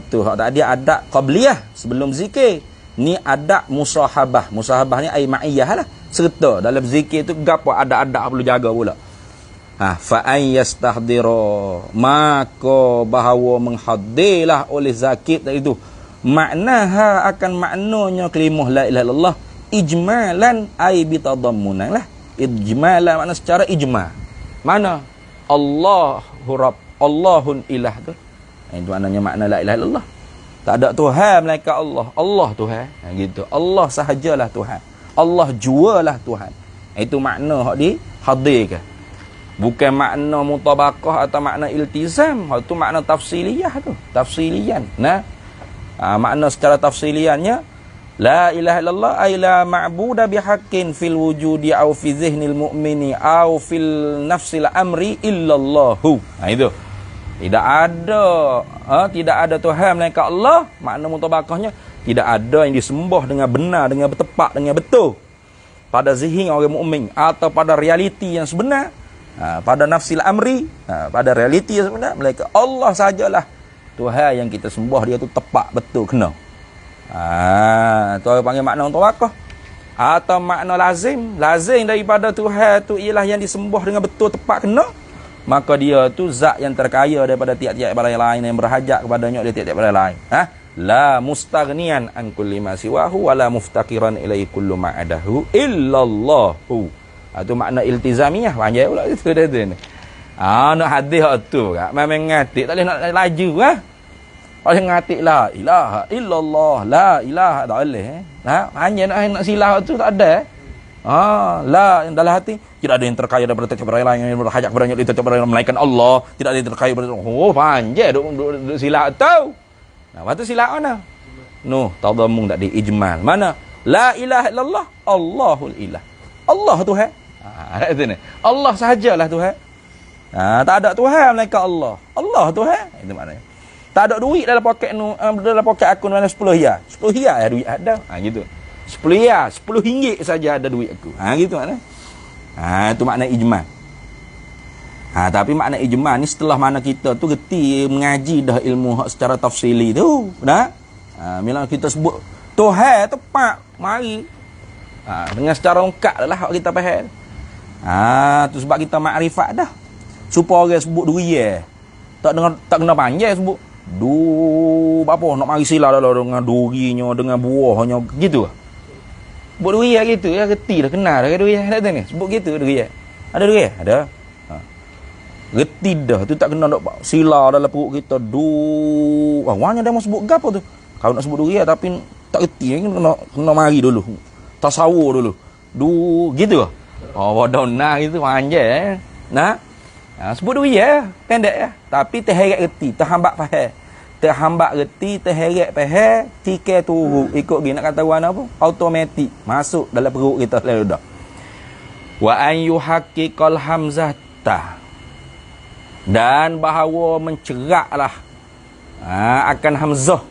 Tu tadi adab qabliyah sebelum zikir. Ni adab musahabah. Musahabah ni ai ma'iyah lah, serta dalam zikir tu gapo adab-adab perlu jaga pula. Fa ay yastahdira, maka bahawa menghadirlah oleh zakir tadi itu maknaha, akan maknanya kalimah la ilaha illallah ijmalan ay bitadammunan lah. Ijmalan makna secara ijma'. Mana Allahu Rabb, Allahun ilah tu. Itu maknanya makna la ilaha illallah. Tak ada Tuhan melainkan Allah. Allah Tuhan. Gitu. Allah sahajalah Tuhan. Allah jualah Tuhan. Itu makna hak dihadirkan. Bukan makna mutabaqah atau makna iltizam. Itu makna tafsiliyah tu. Tafsilian. Makna secara tafsiliannya, la ilaha illallah ay la ma'buda bihaqqin fil wujudi au fi zihnil mu'mini au fil nafsil amri illallahu. Itu. Tidak ada Tuhan melainkan Allah. Makna mutabaqahnya, tidak ada yang disembah dengan benar, dengan bertepat, dengan betul pada zihn orang mukmin atau pada realiti yang sebenar. Pada nafsil amri, pada realiti yang sebenar, melainkan Allah sajalah Tuhan yang kita sembah. Dia tu tepat, betul, kena. Tu orang panggil makna mutabaqah. Atau makna lazim. Lazim daripada Tuhan tu ialah yang disembah dengan betul, tepat, kena. Maka dia tu zat yang terkaya daripada tiap-tiap barang lain, yang berhajat kepadanya oleh tiap-tiap barang lain. La mustaghniyan an kulli ma siwahu wa la muftaqiran ilaihi kullu ma adahu illallahu. Itu makna iltizamiyah. Panjang pula itu dah tu ni. Nak hadis hak tu kak. Memang ngatik, tak boleh nak laju Kalau ngatik la ilaha illallah, la ilaha, tak boleh panjang nak silah tu tak ada. La yang dalam hati, tidak ada yang terkaya daripada tiap barang lain, yang berhajat kepadanya oleh tiap barang lain melainkan Allah. Tidak ada yang terkaya daripada panjang duk silah tu. Lepas tu silah mana? Tadammun tak di ijmal. Mana? La ilaha illallah, Allahul ilah. Allah Tuhan. Itu ni. Allah sahajalah Tuhan. Tak ada Tuhan melainkan Allah. Allah Tuhan. Itu maknanya. Tak ada duit dalam poket akun mana 10 hia. 10 hia ya duit ada. Gitu. 10 hia, 10 ringgit saja ada duit aku. Gitu maknanya. Itu makna ijmal. Tapi makna ijmal ni setelah mana kita tu reti mengaji dah ilmu secara tafsili tu. Bila kita sebut Tuhan tepat, mari. Dengan secara lengkap lah kita faham. Tu sebab kita makrifat dah. Supaya orang sebut durian. Tak kena panjang sebut. Apa nak mari sila dah dengan durinya, dengan buahnya gitu. Sebut durian gitu ya, reti dah kenal dah durian tak tahu ni. Sebut gitu durian. Ada durian? Ada. Reti dah tu, tak kena nak sila dalam perut kita. Awalnya dia mau sebut gapo tu. Kalau nak sebut durian tapi tak reti, kena mari dulu. Tasawur dulu. Gitu. Wadona gitu panjang. Sebut durian pendek ya, tapi terheret reti, terhambat faham. Terhambat reti, terheret faham, tikai turun ikut gini nak kata warna apa? Automatik masuk dalam perut kita lalu dah. Wa an yuhaqqiqal hamzata, dan bahawa menceraklah akan hamzah.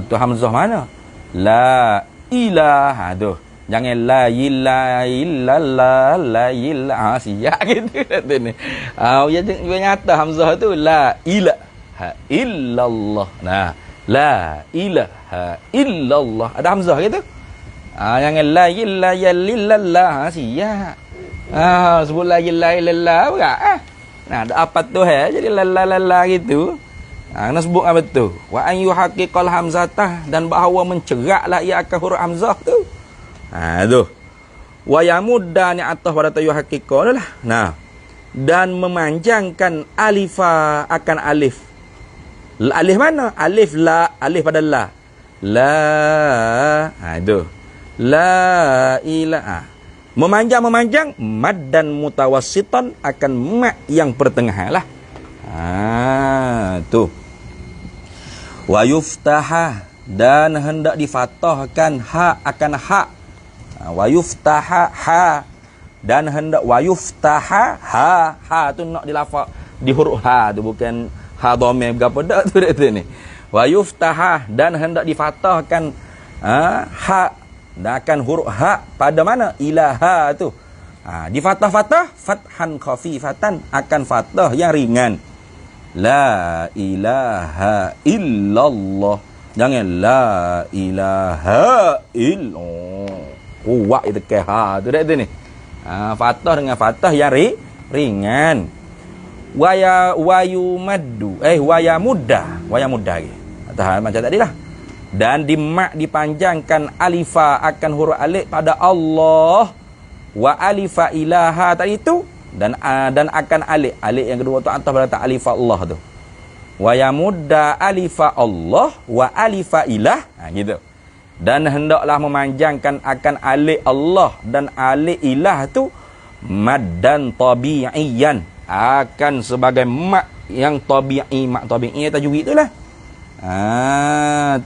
Tu hamzah mana? La ilaha tu. Jangan la ilaha illallah, la ilaha siap gitu kata ni. Dia nyata hamzah tu la ilaha illallah. La ilaha illallah. Ada hamzah gitu. Jangan la ilaha illallah siap. Sebut la ilaha illallah berat. Ada apa tu jadi la gitu. Nak sebut apa betul. Wa an yuhaqqiqal hamzatah, dan bahawa menceraklah ia akan huruf hamzah tu. Tu. Wa yamudda ni atas pada tayu haqiqah lah. Dan memanjangkan alifa akan alif. Alif mana? Alif la, alif pada la. La, itu. La ilaha. Memanjang mad dan mutawassitan akan mat yang pertengahan lah. Tu. Wa yuftaha, dan hendak difathahkan ha akan ha. Wa yuftaha ha, dan hendak wa yuftaha ha tu nak dilafaz di huruf ha tu, bukan ha dhamir berapa dak tu ni. Wa yuftaha, dan hendak difathahkan ha, dan akan huruf ha pada mana? Ilaha tu. Di fathah-fathah fathan khafifatan, akan fathah yang ringan. La ilaha illallah. Jangan la ilaha illallah. Kuat itu ke ha tu dak tu ni. Fathah dengan fathah yang ringan. Wayu maddu waya mudah lagi. Tahan macam tadi lah. Dan di mak dipanjangkan alifa akan huruf alif pada Allah, wa alifa ilaha tadi itu, dan akan alif yang kedua tu atas pada alifa Allah tu. Waya mudah alifa Allah wa alifa ilah, gitu. Dan hendaklah memanjangkan akan alif Allah dan alif ilah tu maddan tabi'iyan, akan sebagai mak yang tabi'i. Mak tabi'i tajwid itulah.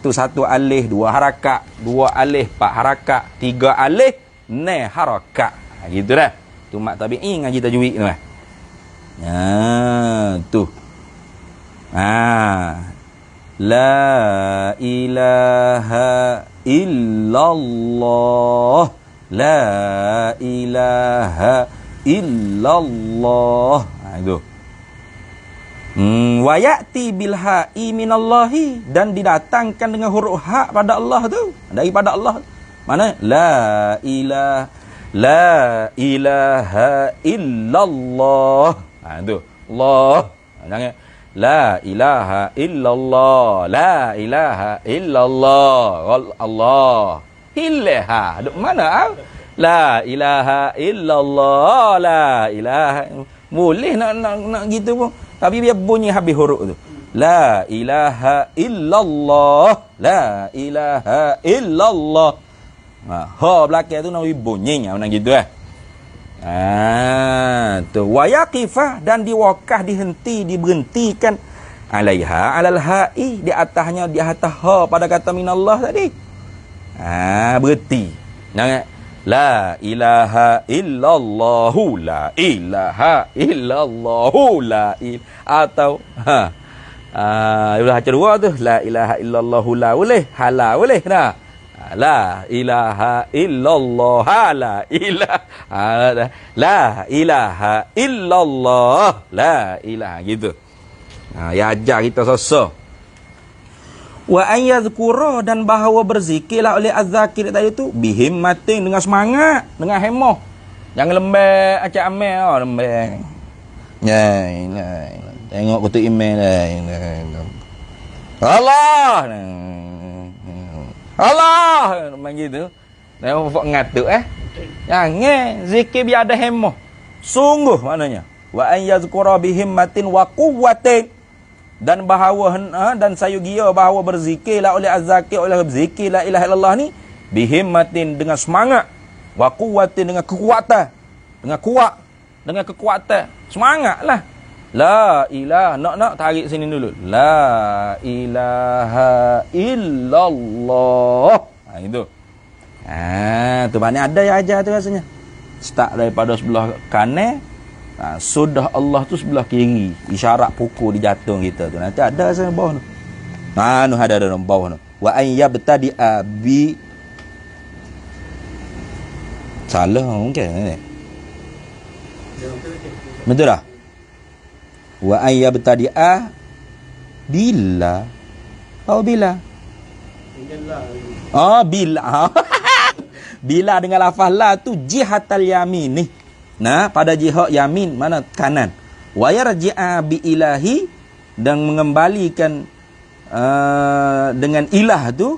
Tu satu alif, dua harakat, dua alif, empat harakat, tiga alif, ne harakat. Gitu dah. Tu mak tabi'i ngaji tajwid tu lah. Tu. La ilaha illallah. La ilaha illallah. Itu. Wa ya'ti bil ha'i minallahi, dan didatangkan dengan huruf ha pada Allah tu, daripada Allah. Mana? La ilaha illallah. Itu. Allah. Jangan la ilaha illallah. La ilaha illallah. Allah. Ilaha. Duk mana? La ilaha illallah. La ilaha. Boleh nak gitu pun. Tapi biar bunyi habis huruf tu. La ilaha illallah. La ilaha illallah. Ha belakang tu nak bunyi macam gitu tu. Wa yaqifah, dan diwakah, diberhentikan alaiha alal ha'i, di atasnya, di atas ha pada kata minallah tadi. Berhenti. Jangan la ilaha illallahu, la ilaha illallahu, la atau baca dua tu, la ilaha illallahu, la boleh, hala boleh dah. La ilaha illallah, la ilaha, la ilaha illallah, la ilaha, gitu. Ya ajar kita sosok. Wa an yadhkura, dan bahawa berzikirlah oleh az-zakir tadi tu bihimmatin, dengan semangat, dengan hemah. Jangan lembek acak amal, lembek. Tengok kutu email Allah. Allah macam gitu. Tengok fok ngatuk jangan zikir biar ada hemah. Sungguh maknanya. Wa an yadhkura bihimmatin wa quwwatin, dan bahawa dan sayu gia bahawa berzikirlah oleh az-zakir, oleh berzikir la ilaha illallah ni bihimmatin, dengan semangat, wa quwwatin, dengan kekuatan, dengan kuat, dengan kekuatan, semangatlah. La ilaha, nak tarik sini dulu. La ilaha illallah. Itu. Tu banyak ada yang ajar tu rasanya. Start daripada sebelah kanan, sudah Allah tu sebelah kiri, isyarat pukul di jantung kita tu. Nanti ada sana bawah tu. Nu ada dalam bawah tu. Wa an yabtadi'a bi, salah mungkin ni. Betul tak? Wa an yabtadi'a bila. Bila. Bila. Bila dengan lafaz la tu jihatal yamin ni. Pada jihad yamin, mana kanan. Wa yarji'a bi ilahi, dan mengembalikan dengan ilah tu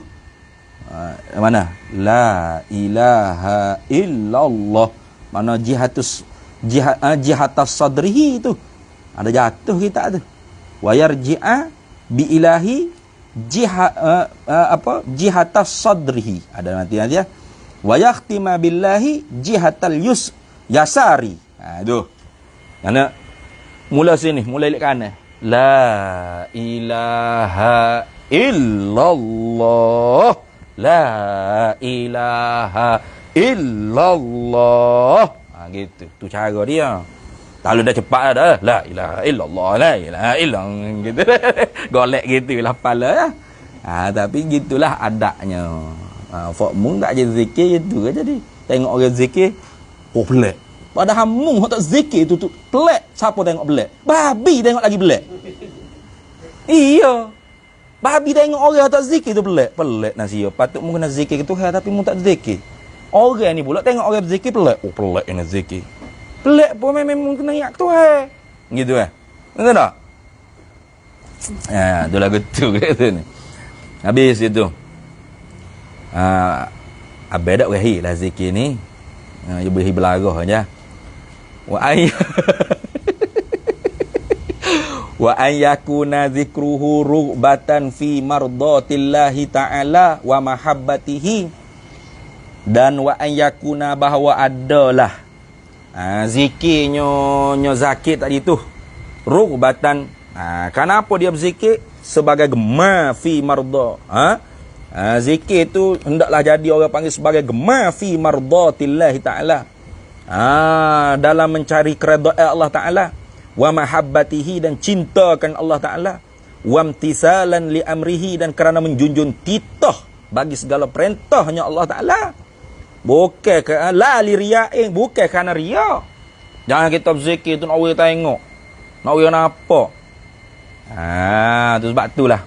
mana? La ilaha illallah. Mana jihatus jihatas sadrihi tu. Ada jatuh kita tu. Wa yarji'a bi ilahi jihatas sadrihi. Ada nanti ya. Wa yakhtima billahi jihatal yasari. Itu. Karena mula sini, mula ilik kanan. La ilaha illallah. La ilaha illallah. Gitu. Tu cara dia. Kalau dah cepat dah. La ilaha illallah. La ilaha illallah. Gitu. Golek gitu lah pala. Tapi gitulah adaknya. Mung tak jadi zikir itu ke jadi. Tengok orang zikir. Pelik. Padahal mung tak zikir tu pelik. Siapa tengok pelik? Babi tengok lagi pelik. Iya. Babi tengok orang tak zikir tu pelik. Pelik nasi. Patut mung kena zikir ke Tuhan tapi mung tak zikir. Orang ni pula tengok orang berzikir pelik. Pelik ini zikir. Pelik pun memang kena ingat Tuhan. Gitu betul tak? Tu lagu tu kata ni. Habis itu. Abang dak wahi lah zikir ni. Dia beri belarah aja. Wa an yakuna zikruhu rughbatan fi mardatillahi ta'ala wa mahabbatihi. Dan wa an yakuna bahawa adalah zikirnya zakir tadi tu rughbatan. Kenapa dia berzikir? Sebagai gemar fi marda. Zikir tu hendaklah jadi orang panggil sebagai gemar fi mardatillahi ta'ala. Dalam mencari keredaan Allah Ta'ala. Wa mahabbatihi, dan cintakan Allah Ta'ala. Wa imtisalan li amrihi, dan kerana menjunjung titah bagi segala perintahnya Allah Ta'ala. Bukan ke la li riya'in, bukan kerana riya. Jangan kita berzikir tu nak orang tengok. Nak orang nampak. Tu sebab itulah.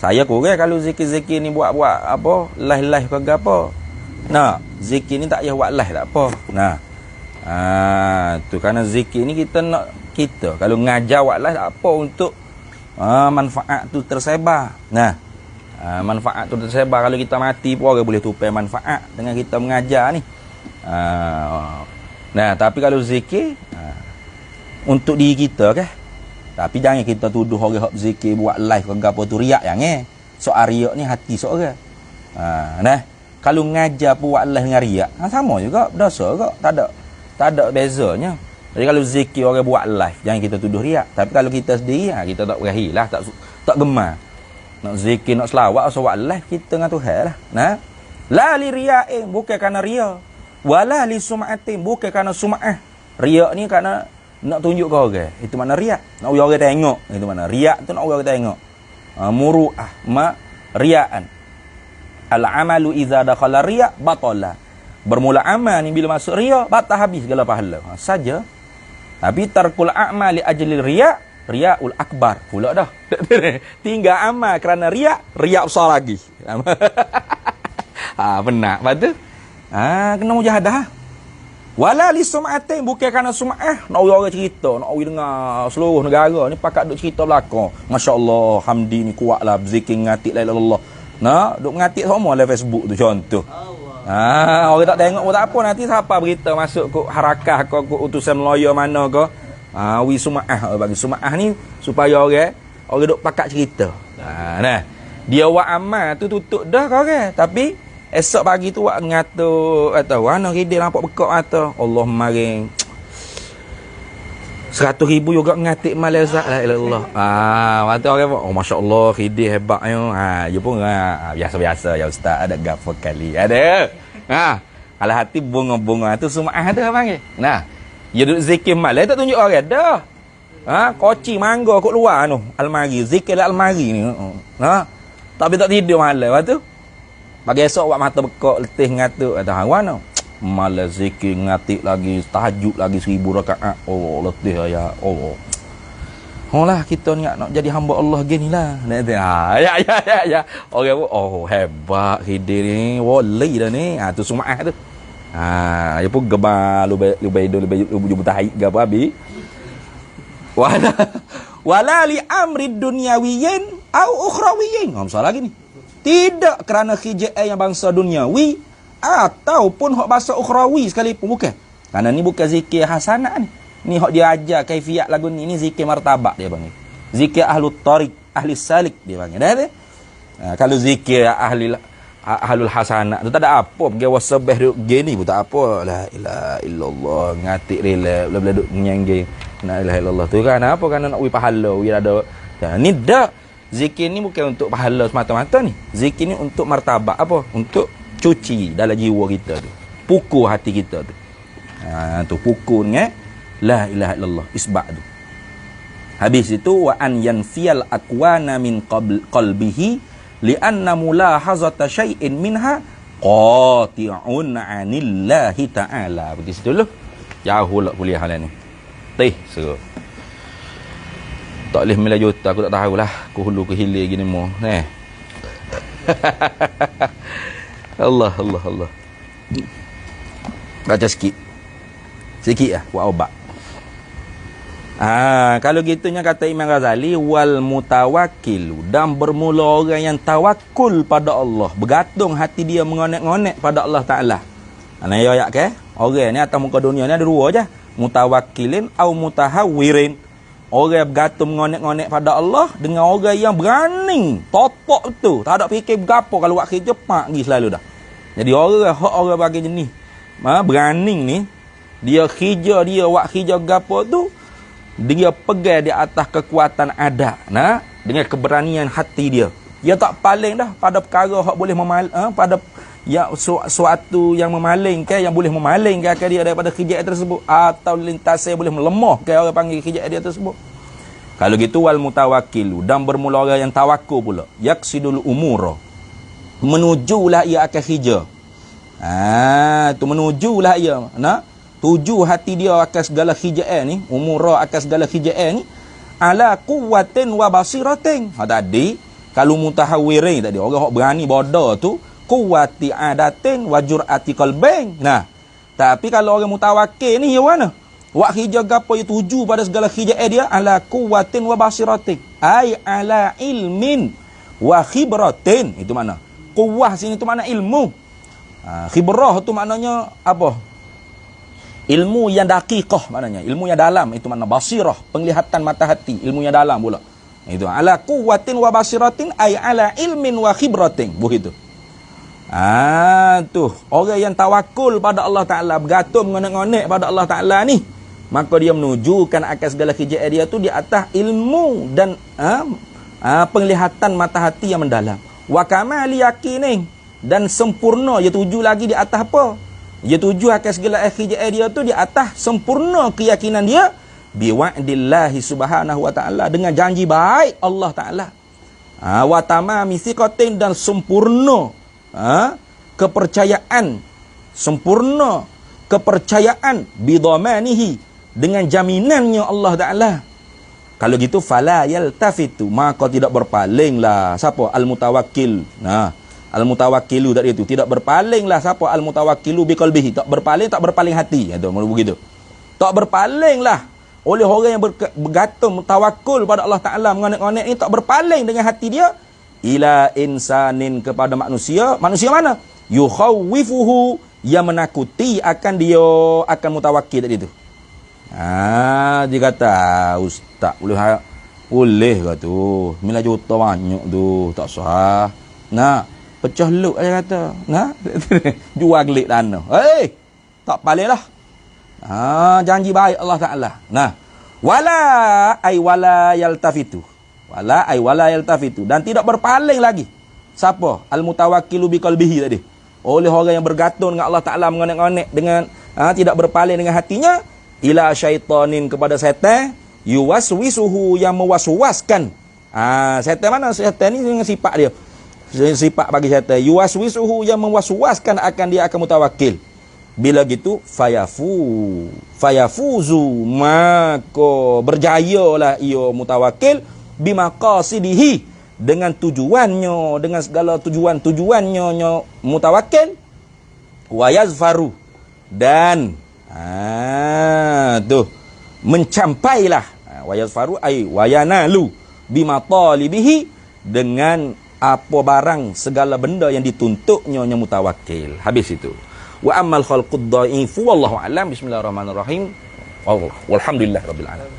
Saya kurang kalau zikir-zikir ni buat-buat apa, live-live ke apa. Nah, zikir ni tak payah buat live tak apa. Nah. Tu kerana zikir ni kita nak kalau ngajar buat live tak apa untuk manfaat tu tersebar. Nah. Manfaat tu tersebar. Kalau kita mati pun orang boleh tupai manfaat dengan kita mengajar ni. Nah, tapi kalau zikir untuk diri kita kan. Tapi jangan kita tuduh orang hak zikir buat live ke apa tu riak jangan. Soal riak ni hati seorang. Nah, kalau ngajar pun buat live dengan riak, sama juga, berdosa juga. Tak ada bezanya. Jadi kalau zikir orang buat live, jangan kita tuduh riak. Tapi kalau kita sendiri, kita tak berahilah, tak gemar. Nak zikir, nak selawat, atau buat live kita dengan Tuhan lah. Nah, la li riya'in, bukan kerana riak. Wala li sum'atin, bukan kerana sum'ah. Riak ni kerana nak tunjuk ke orang. Itu makna riak. Nak orang tengok. Itu makna riak tu nak orang tengok. Muru'ah ma ria'an. Al-amalu idza dakhala riya' batala. Bermula amal ni bila masuk riya', batal habis segala pahala. Saja. Tapi tarkul a'mal li ajli riya', riya'ul akbar pula dah. Tinggal amal kerana riya' besar lagi. Benar. Lepas tu kena mujahadah. Wala li sum'atin, bukan kerana sum'ah. Nak orang cerita, nak orang dengar seluruh negara ni pakat duk cerita belakang. Masya-Allah, Hamdi ni kuatlah berzikir ngatik la ilaha illallah. Nah, duk ngatik semua dalam Facebook tu contoh. Orang tak tengok pun tak apa, nanti siapa berita masuk ke harakah ke utusan lawyer mana ke. Wi sum'ah bagi sum'ah ni supaya orang duk pakat cerita. Nah, dia buat amal tu tutup dah kau tapi esok pagi tu buat ngatur atau mana hidil nampak bekak mata. Allah maring 100,000 juga ngatik Malaysia la ilallah. Mata orang masya-Allah hidil hebatnya. Dia pun biasa-biasa ya ustaz, ada gapo kali. Ada. Kalau hati bunga-bunga tu sum'ah tu panggil. Nah, dia duduk zikir malam tak tunjuk orang dah. Koci mangga kat luar tu, almari, zikir almari ni. Tapi tak tidur malam lepas tu. Pagi esok buat mata bekak, letih ngatuk kata hang mana? Malam zikir ngatik lagi, tahajud lagi 1000 rakaat. Oh, letih ya Allah. Lah kita ni nak jadi hamba Allah gini lah. Ya. Orang hebat hidir ni. Wali dah ni. Tu sum'ah tu. Dia pun gebar lebih tahid ke apa habis. Wala li amri dunyawiyin au ukhrawiyin. Masalah lagi ni. Tidak kerana khijai yang bangsa duniawi ataupun hak bangsa ukhrawi sekalipun, bukan. Kerana ni bukan zikir hasanah ni. Ni hak dia ajar kaifiat lagu ni zikir martabak dia panggil. Zikir ahlu tariq, ahli salik dia panggil. Dah tu. Kalau zikir ahlul hasanah tu tak ada apa, pergi wasabih duk gini pun tak apa. La ilaha illallah, ngatik relax, bila duk nyanggih. La ilaha illallah tu kan apa, kan nak wi pahala, wi ada. Ni dak. Zikir ni bukan untuk pahala semata-mata ni. Zikir ni untuk martabat apa? Untuk cuci dalam jiwa kita tu. Pukul hati kita tu. Tu pukul dengan la ilaha illallah, isbat tu. Habis itu wa an yanfiyal aqwana min qalbihi li'anna mulahazata syai'in minha qati'un 'anillahi ta'ala. Begitu situ dulu. Jauh lah kuliah hal ni. Seru. Tak boleh mila juta, aku tak tahulah. Aku hulu ke hilir gini mo. Allah. Baca sikit. Sikit lah buat obat. Kalau gitunya kata Imam Ghazali, wal mutawakkilu, dan bermula orang yang tawakul pada Allah, bergantung hati dia mengonek-ngonek pada Allah Ta'ala. Nah, ya ayat ke? Orang ni atas muka dunia ni ada dua je. Mutawakkilin au mutahawwirin. Orang bergantung mengonek-ngonek pada Allah dengan orang yang berani, totok tu, tak ada fikir bergapo, kalau buat kerja pak pergi selalu dah. Jadi orang bagi jenis berani ni, dia kerja dia buat kerja gapo tu, dia pegang di atas kekuatan ada, dengan keberanian hati dia. Dia tak paling dah pada perkara hak boleh pada suatu yang memalingkan, yang boleh memalingkan dia daripada kerja tersebut, atau lintasan boleh melemahkan orang panggil kerja dia tersebut. Kalau gitu wal mutawakkilu, dan bermula orang yang tawakul pula, yaqsidul umura, menujulah ia akan kerja. Tu menujulah ia, tuju hati dia akan segala hija'an ni, umurah akan segala hija'an ni, ala quwwatin wa basiratin. Tadi kalau mutahawwirin tadi, orang berani bodoh tu, quwwati adatin wa jur'ati qalbin. Tapi kalau orang mutawakkil ni, ya mana? Wak hijau gapo, ya tuju pada segala hija'an dia, ala quwwatin wa basiratin, ay ala ilmin wa khibratin. Itu mana? Quwwah sini tu mana ilmu. Khibrah tu maknanya apa? Ilmu yang daqiqah maknanya, ilmu yang dalam. Itu makna basirah, penglihatan mata hati, ilmu yang dalam pula. Itu ala quwwatin wa basiratin ay ala ilmin wa khibratin. Begitu. Tu orang yang tawakul pada Allah Ta'ala, bergantung mengonek-ngonek pada Allah Ta'ala ni, maka dia menujukan akan segala kerjaan dia tu di atas ilmu dan penglihatan mata hati yang mendalam. Wa kamali yakinin, dan sempurna, dia tuju lagi di atas apa? Dia tuju akan segala kerjaan dia tu di atas sempurna keyakinan dia biwa'dillahi subhanahu wa ta'ala, dengan janji baik Allah Ta'ala. Wa tamami thiqatin, dan sempurna kepercayaan, sempurna kepercayaan bidhamanihi, dengan jaminannya Allah Ta'ala. Kalau gitu fala yaltafitu, maka tidak berpalinglah siapa? Al-mutawakkil. Al-mutawakkilu tadi itu tidak berpalinglah siapa? Al-mutawakkilu biqalbihi, tak berpaling hati. Itu begitu. Tak berpalinglah oleh orang yang bergantung tawakul pada Allah Ta'ala, mengonek-ngonek ni, tak berpaling dengan hati dia ila insanin, kepada manusia. Manusia mana? Yukhawwifuhu, yang menakuti akan dia, akan mutawakkil tadi itu. Dia kata, ustaz boleh ke tu? 9 juta banyak tu, tak sah. Pecah luk dia kata. Jual gelik tanah. Tak palinglah. Janji baik Allah Ta'ala. Wala yaltafitu. Wala yaltafitu, dan tidak berpaling lagi. Siapa? Al-mutawakkilu biqalbihi tadi. Oleh orang yang bergantung dengan Allah Ta'ala, mengonek-ngonek dengan tidak berpaling dengan hatinya, ila syaitanin, kepada syaitan, yuwaswisuhu, yang mewaswaskan. Syaitan mana? Syaitan ni dengan sifat dia. Sifat bagi syaitan, yuwaswisuhu, yang mewaswaskan akan dia akan mutawakkil. Bila gitu fayafuzu, maka berjayalah ia mutawakkil bimaqasidihi, dengan tujuannya, dengan segala tujuannya mutawakkil. Wa yazfaru, dan mencampailah. Wa yazfaru ay wa yanalu bimatalibihi, dengan apa barang segala benda yang dituntutnya mutawakkil. Habis itu. Wa ammal khalqud dha'ifu wallahu a'lam. Bismillahirrahmanirrahim. Walhamdulillahirabbil alamin.